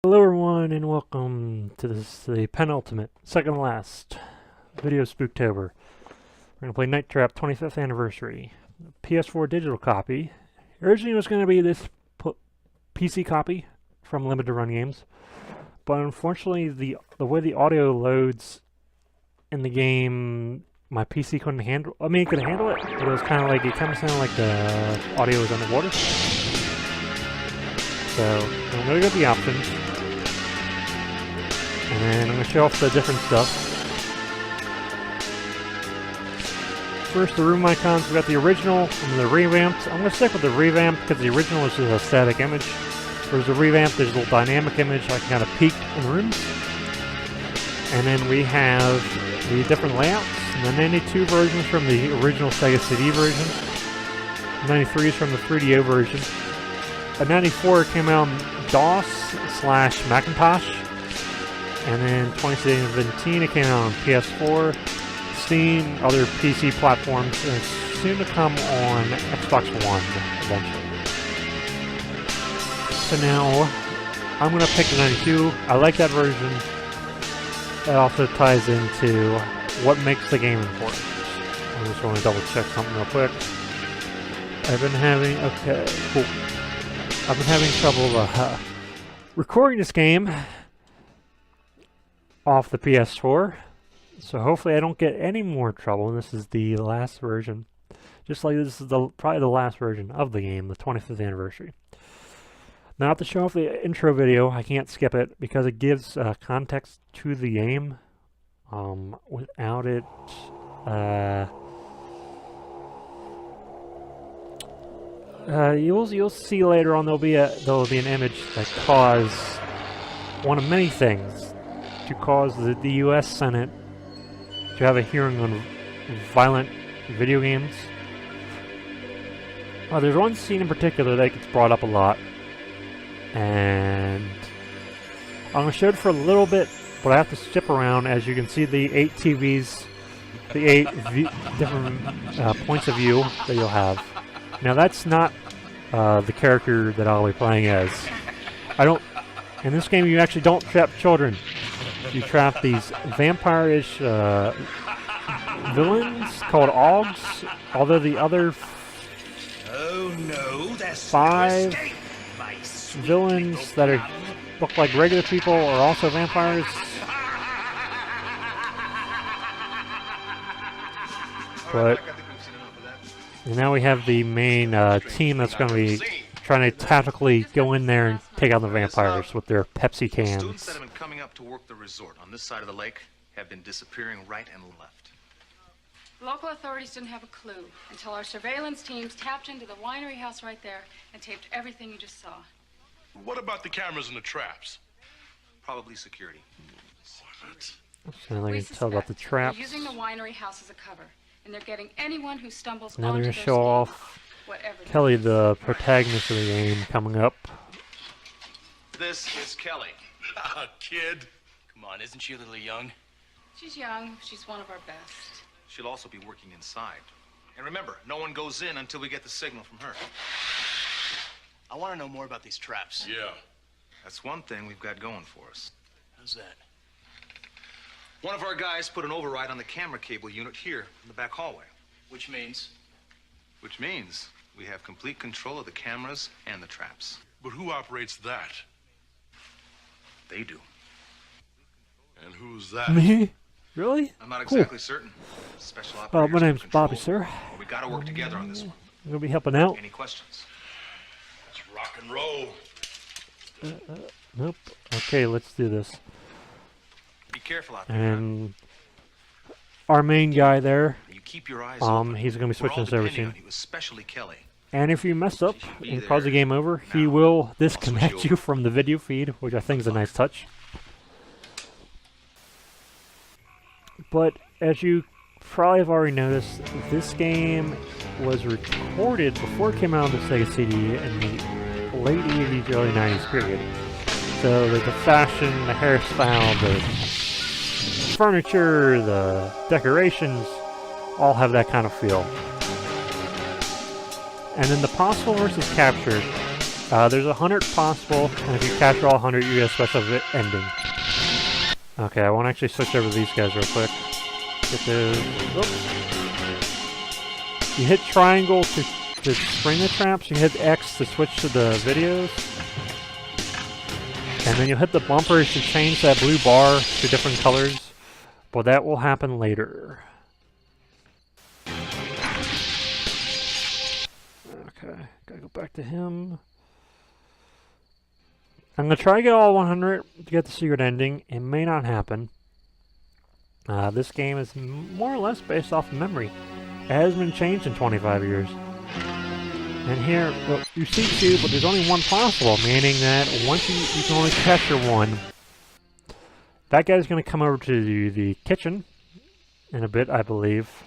Hello everyone and welcome to the penultimate, second to last video Spooktober. We're going to play Night Trap 25th Anniversary. PS4 digital copy. Originally it was going to be this PC copy from Limited Run Games, but unfortunately the way the audio loads in the game, my PC couldn't handle. I mean, it could handle it, but it was kind of like, it kind of sounded like the audio was underwater. So I'm going to go to the options, and then I'm going to show off the different stuff. First, the room icons. We've got the original and the revamped. I'm going to stick with the revamped because the original is just a static image. Whereas the revamped, there's a little dynamic image. I can kind of peek in the rooms. And then we have the different layouts. The 92 versions from the original Sega CD version. 93 is from the 3DO version. A 94 came out on DOS/Macintosh. And then 2017 it came out on PS4, Steam, other PC platforms, and it's soon to come on Xbox One eventually. So now I'm going to pick the 92. I like that version. That also ties into what makes the game important. I just want to double check something real quick. I've been having trouble recording this game off the PS4, so hopefully I don't get any more trouble. And this is the last version, just like this is probably the last version of the game, the 25th anniversary. Now, to show off the intro video, I can't skip it because it gives context to the game. Without it, you'll see later on there'll be an image that caused one of many things to cause the U.S. Senate to have a hearing on violent video games. There's one scene in particular that gets brought up a lot, and I'm going to show it for a little bit, but I have to skip around. As you can see, the 8 TVs, the 8 different points of view that you'll have. Now that's not the character that I'll be playing as. In this game you actually don't trap children. You trap these vampire-ish villains called Augs, although the other 5 villains that look like regular people are also vampires. But now we have the main team that's going to be trying to tactically go in there and take out the vampires with their Pepsi cans. Students that have been coming up to work the resort on this side of the lake have been disappearing right and left. Local authorities didn't have a clue until our surveillance teams tapped into the winery house right there and taped everything you just saw. What about the cameras and the traps? Probably security. What? So I can tell about the traps. They're using the winery house as a cover, and they're getting anyone who stumbles Now they're onto going their to show stage, off whatever they Kelly, do. the protagonist of the game, coming up. This is Kelly. Kid. Come on, isn't she a little young? She's young. She's one of our best. She'll also be working inside. And remember, no one goes in until we get the signal from her. I want to know more about these traps. Yeah. That's one thing we've got going for us. How's that? One of our guys put an override on the camera cable unit here in the back hallway. Which means? Which means we have complete control of the cameras and the traps. But who operates that? They do. And who's that? Me? Really? I'm not Cool. exactly certain. Special operators My name's have Bobby, control, sir. but we gotta work together on this one. I'm going to be helping out. Any questions? Let's rock and roll. Nope. Okay, let's do this. Be careful out there. And our main guy there, You keep your eyes open. he's going to be We're switching all this over depending soon. on you, especially Kelly. And if you mess up be and cause the there game over, he now. will disconnect switch you you from the video feed, which I think is a nice touch. But as you probably have already noticed, this game was recorded before it came out on the Sega CD in the late 80s, early 90s period. So the fashion, the hairstyle, the furniture, the decorations, all have that kind of feel. And then the possible versus captured, There's 100 possible, and if you capture all 100, you get a special ending. Okay, I want to actually switch over to these guys real quick. Get those. Oops. You hit triangle to spring the traps, you hit X to switch to the videos, and then you'll hit the bumpers to change that blue bar to different colors, but that will happen later. Okay, gotta go back to him. I'm gonna try to get all 100 to get the secret ending. It may not happen. This game is more or less based off of memory. It hasn't been changed in 25 years. And here, well, you see two, but there's only one possible, meaning that once you can only capture one. That guy's going to come over to the kitchen in a bit, I believe.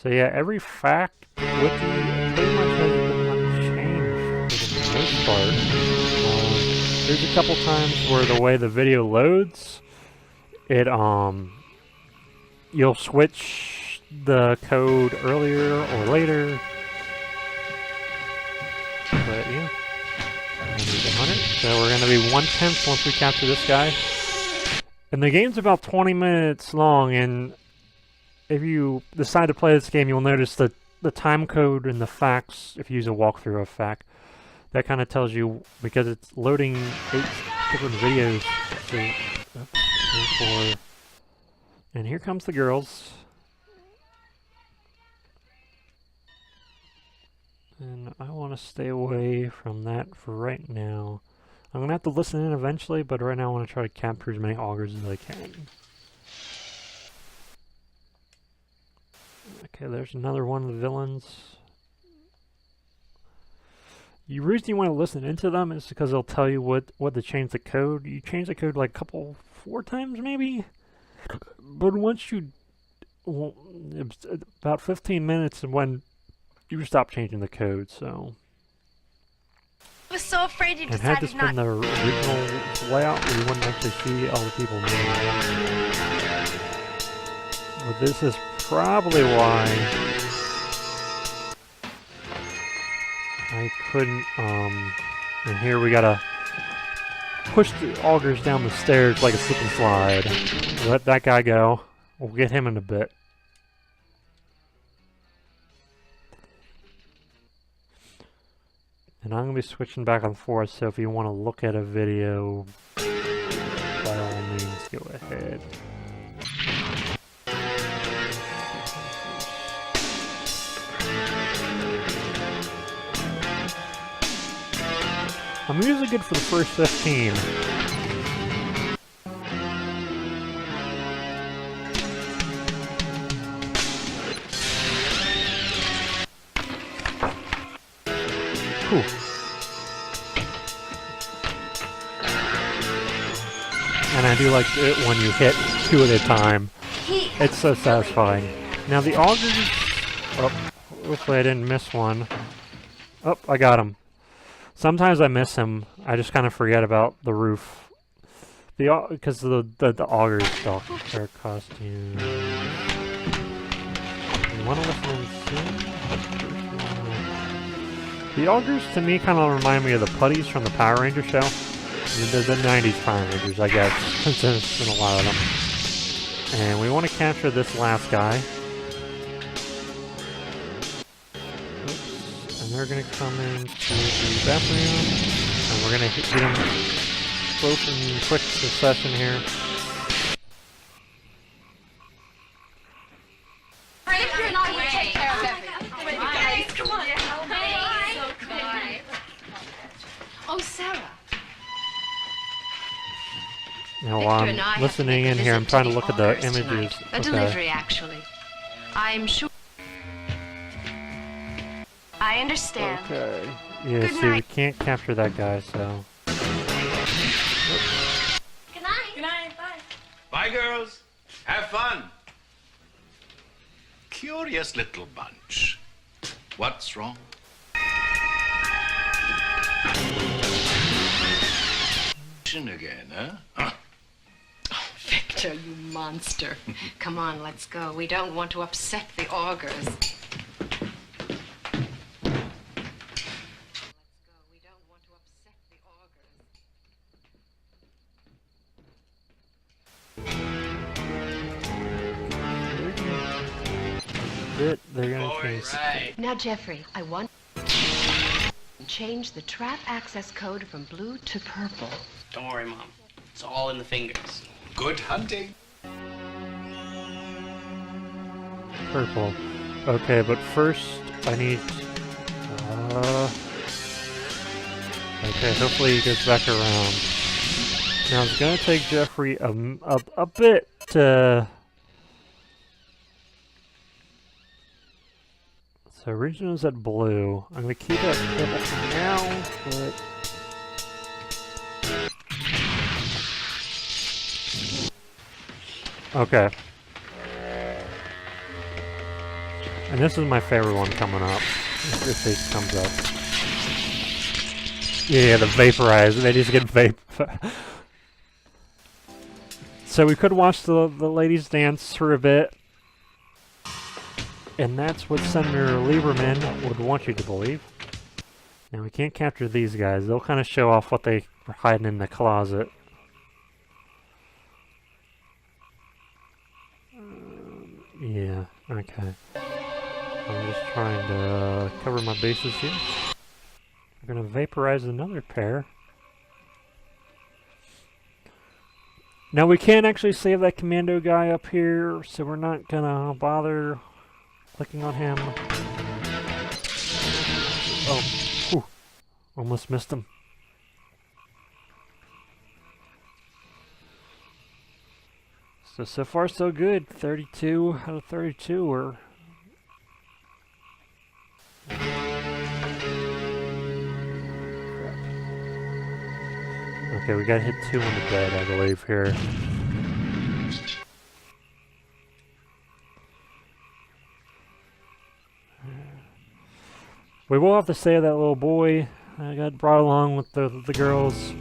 So yeah, every fact wiki pretty much has been changed for the most part. There's a couple times where the way the video loads, it you'll switch the code earlier or later. But yeah, 100. So we're going to be 1/10 once we capture this guy. And the game's about 20 minutes long, and if you decide to play this game, you'll notice that the time code and the facts, if you use a walkthrough of fact, that kind of tells you, because it's loading 8 different videos. So, and here comes the girls. And I want to stay away from that for right now. I'm going to have to listen in eventually, but right now I want to try to capture as many augers as I can. Okay, there's another one of the villains. The reason you want to listen into them is because they'll tell you what to change the code. You change the code like 4 times maybe? But once you... Well, it's about 15 minutes when you stop changing the code, so... I was so afraid you And had decided this not... been the original layout, we wouldn't actually see all the people moving. But this is probably why I couldn't, and here we gotta push the augers down the stairs like a slip and slide. Let that guy go. We'll get him in a bit. And I'm going to be switching back and forth, so if you want to look at a video, by all means, go ahead. I'm usually good for the first 15. Whew. And I do like it when you hit 2 at a time. It's so satisfying. Now the augers... Oh, hopefully I didn't miss one. Oh, I got him. Sometimes I miss him. I just kind of forget about the roof. Because the augers stock their costumes. You want to listen and see? The augers to me kind of remind me of the putties from the Power Ranger show. The 90s Power Rangers, I guess, since there's been a lot of them. And we want to capture this last guy. Oops. And they're going to come into the bathroom. And we're going to get them both in quick succession here. Oh, Sarah. Now while I'm listening in here, I'm trying to look at the images. A delivery, actually. I'm sure. I understand. Okay. Yeah, Good see, night. we can't capture that guy, so... Good night. Good night. Bye. Bye, girls. Have fun. Curious little bunch. What's wrong? Again, huh? Oh, Victor, you monster. Come on, let's go. We don't want to upset the augers. bit, they're gonna change. Right. Now, Jeffrey, I want change the trap access code from blue to purple. Don't worry, Mom. It's all in the fingers. Good hunting. Purple. Okay, but first I need. Okay, hopefully he goes back around. Now it's gonna take Jeffrey a bit to. So original's at blue. I'm gonna keep it at purple for now, but. Okay. And this is my favorite one coming up. If it comes up. Yeah, the vaporize. They just get vape. So we could watch the ladies dance for a bit. And that's what Senator Lieberman would want you to believe. Now we can't capture these guys. They'll kind of show off what they were hiding in the closet. Yeah, okay. I'm just trying to cover my bases here. I'm gonna vaporize another pair. Now we can't actually save that commando guy up here, so we're not gonna bother clicking on him. Oh, whew. Almost missed him. So far so good. 32 out of 32 are... Okay, we gotta hit 2 on the bed, I believe, here. We will have to save that little boy. I got brought along with the girls.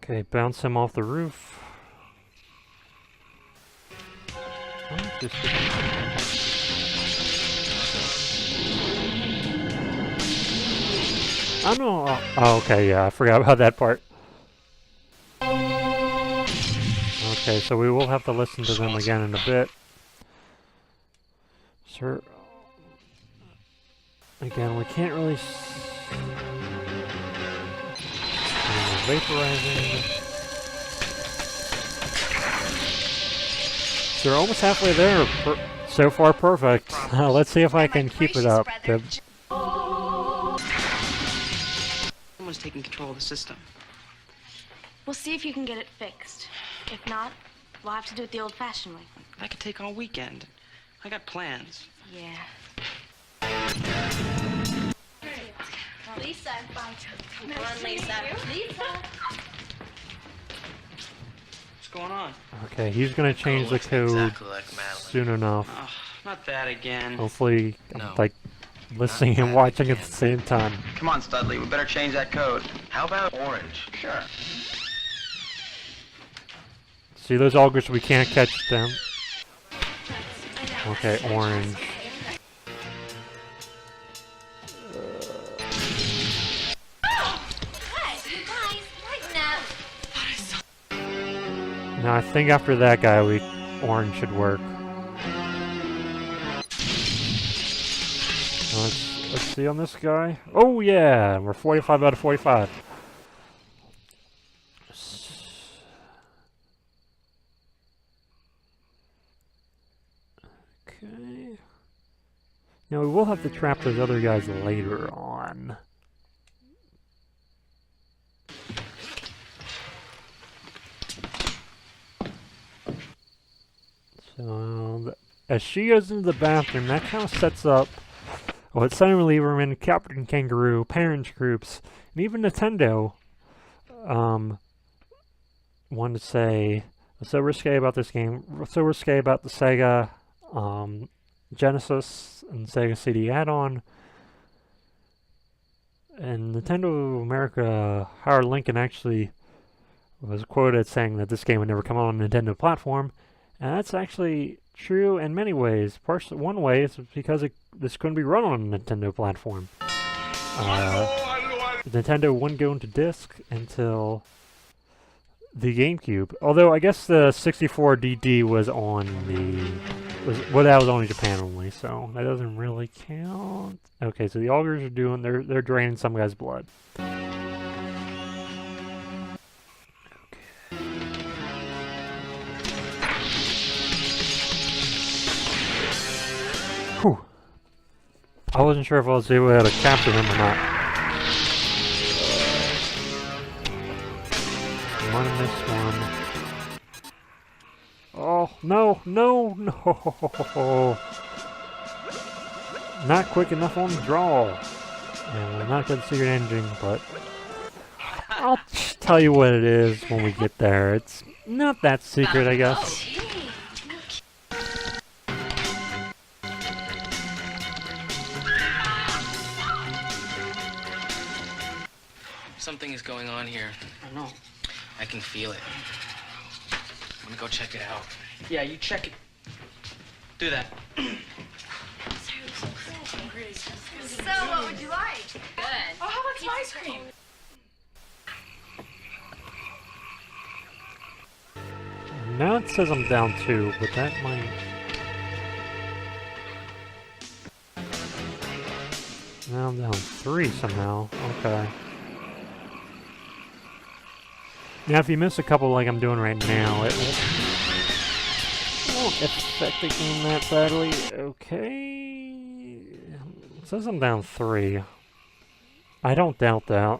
Okay, bounce him off the roof. Oh, just I know. Oh, okay, yeah, I forgot about that part. Okay, so we will have to listen to them again in a bit. Sir, again, we can't really. Vaporizing. So we're almost halfway there. So far, perfect. Let's see if I can keep it up. Someone's taking control of the system. We'll see if you can get it fixed. If not, we'll have to do it the old-fashioned way. I could take all weekend. I got plans. Yeah. Lisa, come on, Lisa. Lisa. What's going on? Okay, he's gonna change the code exactly like Madeline. soon enough. Oh, not that again. Hopefully, No. like listening and watching at the same time. Come on, Studley, we better change that code. How about orange? Sure. See those augers? We can't catch them. Okay, orange. Now I think after that guy, orange should work. Let's see on this guy. Oh yeah, we're 45 out of 45. Okay. Now we will have to trap those other guys later on. So, as she goes into the bathroom, that kind of sets up what Senator Lieberman, Captain Kangaroo, parents groups, and even Nintendo wanted to say, what's so risque about this game, what's so risque about the Sega Genesis and Sega CD add-on. And Nintendo America, Howard Lincoln actually was quoted saying that this game would never come out on a Nintendo platform. And that's actually true in many ways. One way is because this couldn't be run on a Nintendo platform. Nintendo wouldn't go into disc until the GameCube. Although I guess the 64 DD was on the that was only Japan only, so that doesn't really count. Okay, so the augers are doing they're draining some guy's blood. Whew. I wasn't sure if I was able to capture him or not. One in this one. Oh, no, no, no. Not quick enough on the draw. And we're not going to see your engine, but I'll tell you what it is when we get there. It's not that secret, I guess. Something is going on here. I know. I can feel it. I'm gonna go check it out. Yeah, you check it. Do that. So, what would you like? Good. Oh, how about some ice cream? Now it says I'm down 2, but that might... Now I'm down 3 somehow. Okay. Now if you miss a couple like I'm doing right now, it won't affect the game that badly. Okay. It says I'm down 3. I don't doubt that.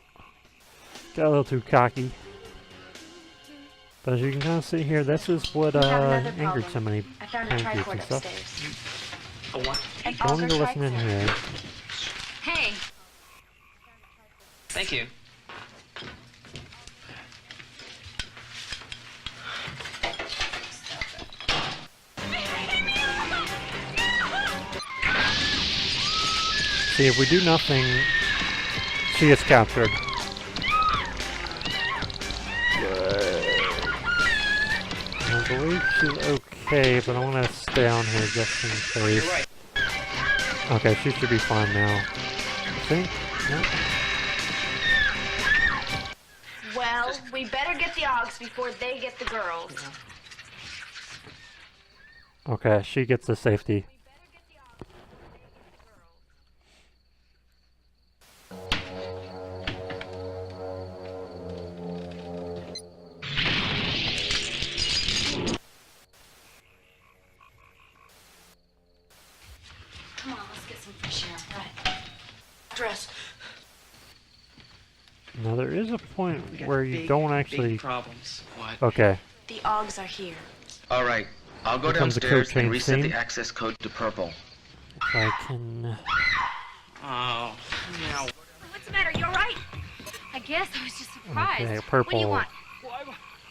Got a little too cocky. But as you can kind of see here, this is what angered so many I found a pancakes tricord and stuff. upstairs. A what? An Don't need auger to listen in tricord. here. Hey, Thank you. See, if we do nothing, she gets captured. I believe she's okay, but I want to stay on here just in case. You're right. Okay, she should be fine now. I think? No? well, we better get the Augs before they get the girls. Okay, she gets the safety. Come on, let's get some fresh air. Right. Dress. Now there is a point We got where you big, don't actually... big problems. What? Okay. The Augs are here. All right, I'll go Here comes the downstairs code change and reset scene. the access code to purple. If I can... Oh, now. What's the matter? You all right? I guess I was just surprised. Okay, What do purple. you want?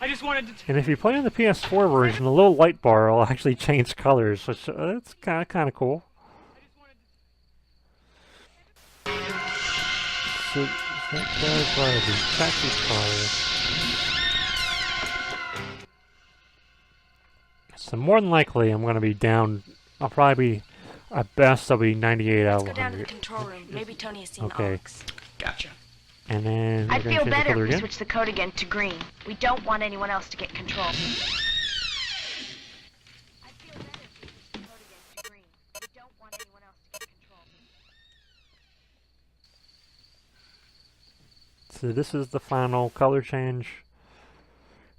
I just wanted to. And if you play on the PS4 version, the little light bar will actually change colors, which that's kind of cool. So that does the taxi car. So more than likely, I'm going to be down. I'll probably be, at best, I'll be 98 out Let's of go down to the 100. control room. Maybe Tony has seen Okay. the Augs. Gotcha. And then we're I'd going feel to change the better color if we again. switch the code again to green. We don't want anyone else to get control. I'd feel better if we switch the code again to green. We don't want anyone else to get control. So this is the final color change.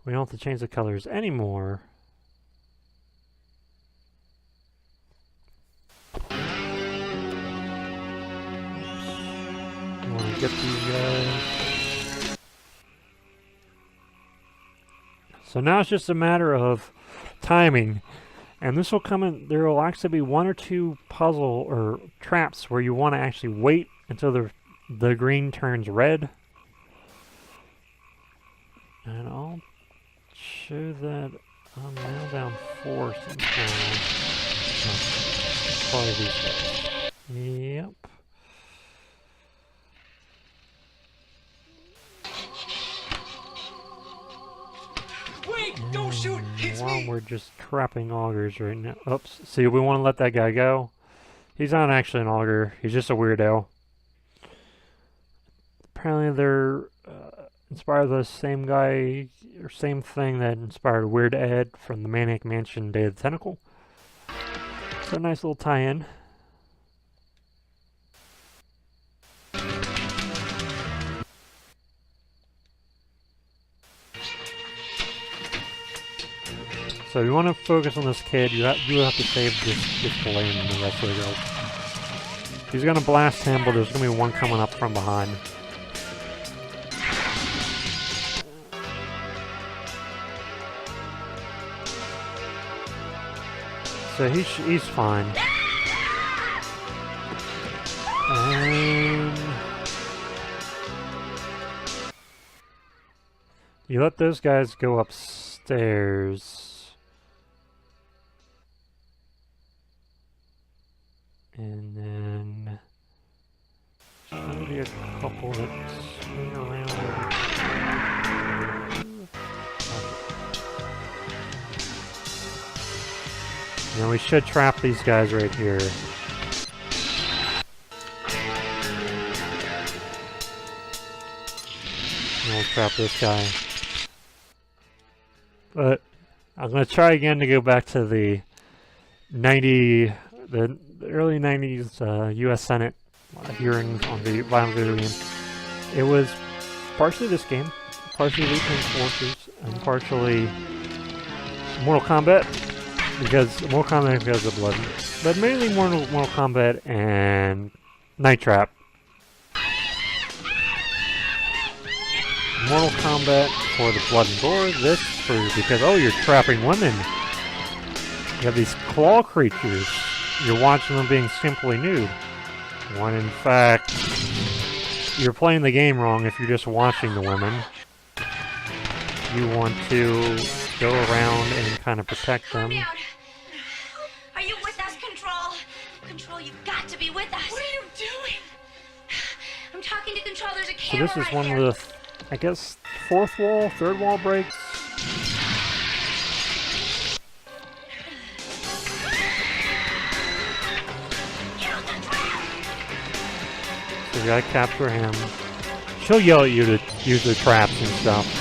We don't have to change the colors anymore. I want to get these guys. So now it's just a matter of timing. And this will come in, there will actually be 1 or 2 puzzle or traps where you want to actually wait until the green turns red. And I'll show that I'm now down 4 somehow. Probably these guys. Yep. Wait! Don't shoot! It's While me! we're just trapping augers right now. Oops. See, we want to let that guy go. He's not actually an auger. He's just a weirdo. Apparently they're inspired the same guy, or same thing that inspired Weird Ed from the Maniac Mansion Day of the Tentacle. So a nice little tie-in. So you want to focus on this kid, you have to save this Blaine and the rest of the girls. He's going to blast him, but there's going to be one coming up from behind. So he's fine. And you let those guys go upstairs. And then there's maybe a couple that swing around. Now we should trap these guys right here. And we'll trap this guy. But I'm going to try again to go back to the early 90s U.S. Senate hearings on the violent video game. It was partially this game, partially Weekend Forces, and partially Mortal Kombat, because of blood, but mainly Mortal Kombat and Night Trap. Mortal Kombat for the blood and gore, this for because you're trapping women. You have these claw creatures. You're watching them being simply nude. When in fact, you're playing the game wrong if you're just watching the women. You want to go around and kind of protect them. Down. Are you with us, Control? Control, you've got to be with us. What are you doing? I'm talking to Control. There's a camera. So this is one of the, I guess, third wall breaks. So you gotta capture him. She'll yell at you to use the traps and stuff.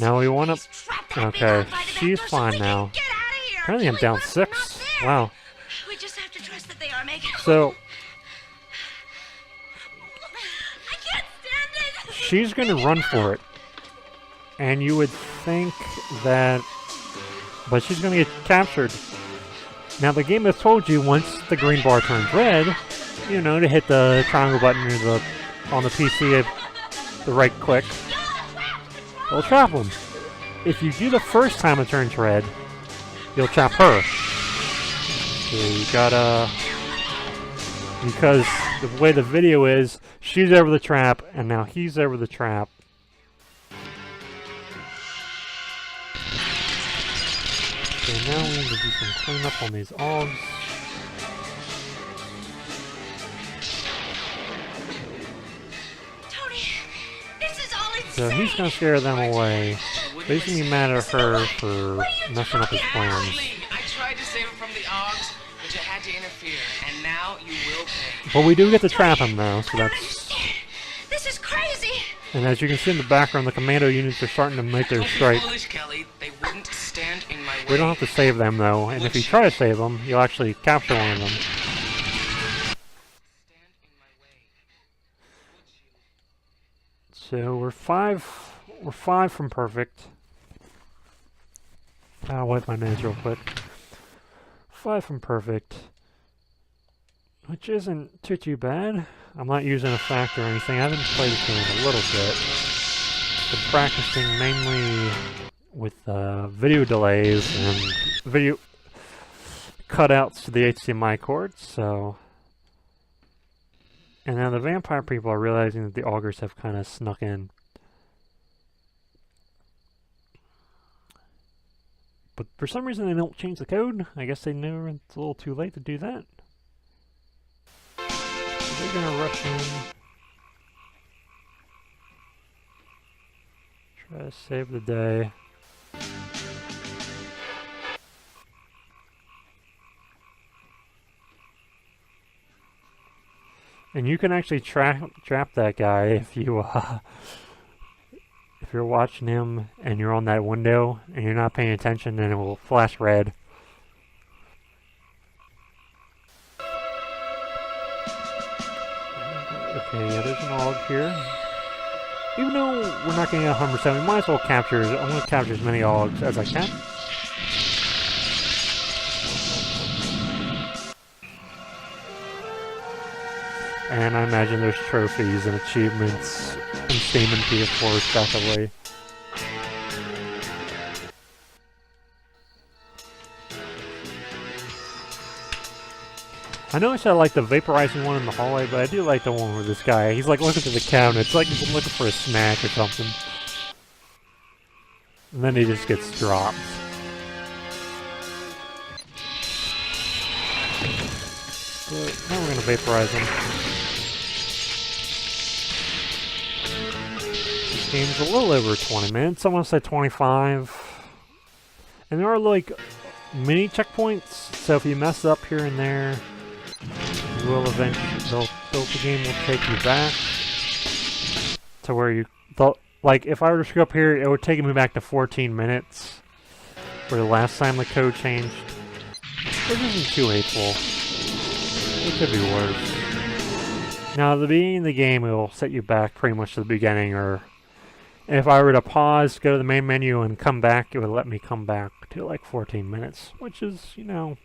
Now we want to... Okay, she's fine now. Apparently I'm down 6. Wow. We just have to trust that they are making. So... I can't stand it. she's going to run for it. And you would think that... But she's going to get captured. Now the game has told you once the green bar turns red, you know, to hit the triangle button or on the PC, the right click. It'll trap them. If you do the first time it turns red, you'll trap her. So you gotta... Because the way the video is, she's over the trap, and now he's over the trap. Okay, now we need to do some cleanup on these Augs. So he's gonna scare them away. But he's gonna be mad at her for messing up his plans. I tried to save him from the Augs, but you had to interfere, and now you will pay. But we do get to trap him though, so that's... This is crazy. And as you can see in the background, the commando units are starting to make their strike. Foolish, Kelly. They wouldn't stand in my way. We don't have to save them though, and if you try to save them, you'll actually capture one of them. So we're five from perfect. I'll wipe my nose real quick. 5 from perfect, which isn't too bad. I'm not using a factor or anything. I haven't played this game in a little bit. Been practicing mainly with video delays and video cutouts to the HDMI cord, so And now the vampire people are realizing that the augurs have kind of snuck in. But for some reason they don't change the code. I guess they knew it's a little too late to do that. So they're gonna rush in. Try to save the day. And you can actually trap that guy if you if you're watching him and you're on that window and you're not paying attention, then it will flash red. Okay, yeah, there's an aug here. Even though we're not getting 100%, we might as well capture. I'm going to capture as many augs as I can. And I imagine there's trophies and achievements and Steam and PS4 respectively. I know I said I like the vaporizing one in the hallway, but I do like the one with this guy. He's like looking to the counter. It's like he's looking for a snack or something. And then he just gets dropped. But now we're gonna vaporize him. This game's a little over 20 minutes. Someone said 25. And there are like mini checkpoints, so if you mess up here and there, you will eventually, the game will take you back to where you, like if I were to screw up here, it would take me back to 14 minutes, where the last time the code changed, which isn't too hateful. It could be worse. Now, at the beginning of the game, it will set you back pretty much to the beginning, or if I were to pause, go to the main menu, and come back, it would let me come back to like 14 minutes, which is, you know,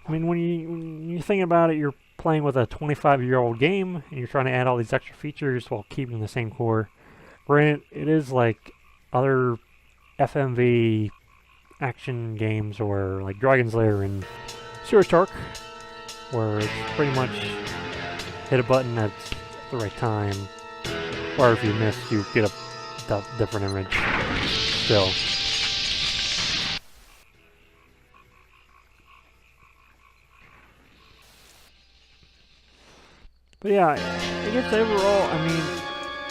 I mean, when you think about it, you're playing with a 25-year-old game, and you're trying to add all these extra features while keeping the same core. Granted, it is like other FMV action games, or like Dragon's Lair and Sewer Torque, where it's pretty much hit a button at the right time, or if you miss, you get a different image still. But yeah, I guess overall, I mean,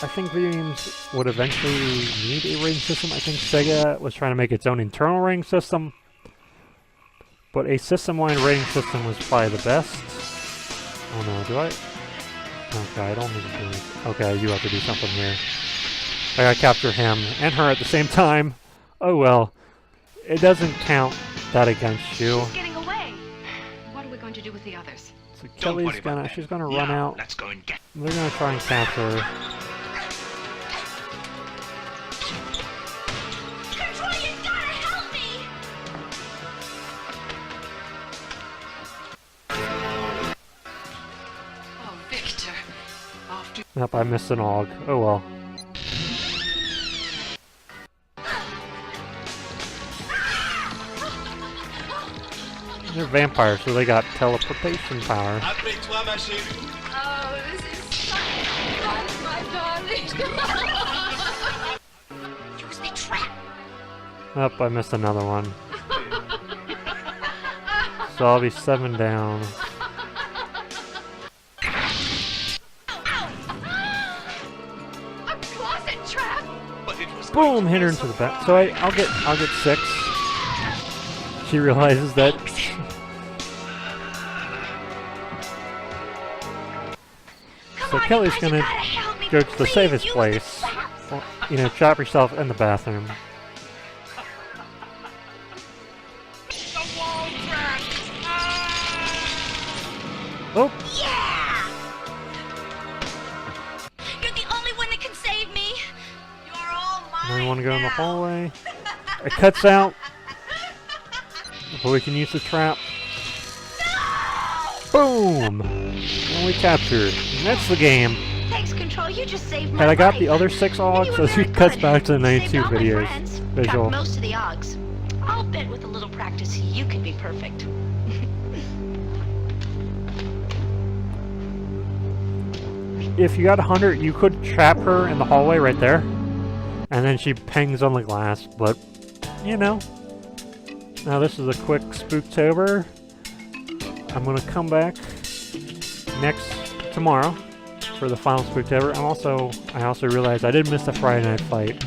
I think video games would eventually need a rating system. I think Sega was trying to make its own internal rating system, but a system-wide rating system was probably the best. Oh no, do I? Okay, I don't need to do it. Okay, you have to do something here. I gotta capture him and her at the same time. Oh well, it doesn't count that against you. She's getting away. What are we going to do with the others? So Kelly's she's gonna run out. Let's go and get. They're gonna try and capture her. Control, you gotta help me! Oh, Victor. After Yep, I missed an aug. Oh well. They're vampires, so they got teleportation power. Appelle-toi, ma chérie. Oh, this is so fun, my darling. Use the trap! Yep, I missed another one. So I'll be 7 down. A closet trap! But it was Boom! Hit her into the back. So I'll get 6. She realizes that. So Kelly's gonna go to the safest place. Well, you know, trap yourself in the bathroom. Oh! Yeah! You're the only one that can save me. You're all mine. Now you want to go in the hallway. It cuts out. But we can use the trap. Boom! And we captured. And that's the game. Thanks, Control. You just saved my Had I got life. the other 6 And augs, you so were she very cuts good. back to the Saved 92 all my videos. friends. Visual. Got most of the Augs. I'll bet with a little practice you could be perfect. if you got 100, you could trap her in the hallway right there. And then she pangs on the glass, but, you know. Now this is a quick Spooktober. I'm going to come back tomorrow for the final Spooktober. I also realized I did miss the Friday night fight.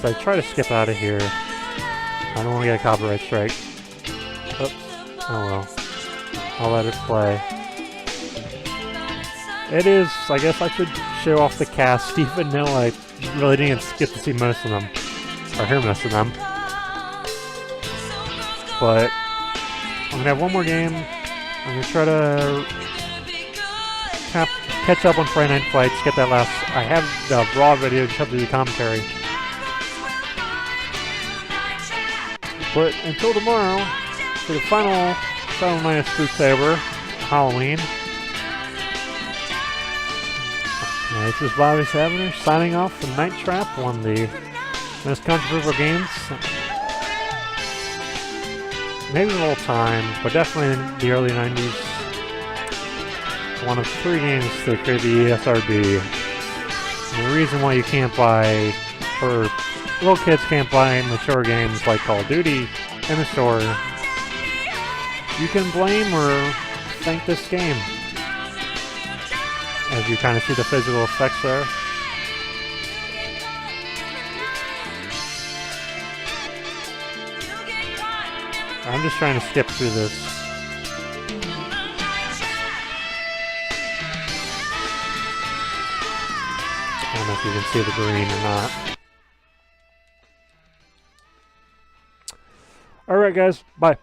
So I try to skip out of here. I don't want to get a copyright strike. Oops. Oh well. I'll let it play. It is, I guess I should show off the cast, even though I really didn't get to see most of them. Or hear most of them. But I'm going to have one more game. I'm going to try to catch up on Friday Night Fights, get that last... I have the raw video to do the commentary. But until tomorrow, for the final night of Spooktober, Halloween. This is Bobby Saviner signing off from Night Trap, one of the most controversial games. Maybe of all time, but definitely in the early 90s. One of 3 games that created the ESRB. And the reason why you can't buy, or little kids can't buy mature games like Call of Duty in the store, you can blame or thank this game. As you kind of see the physical effects there. I'm just trying to skip through this. I don't know if you can see the green or not. Alright guys, bye.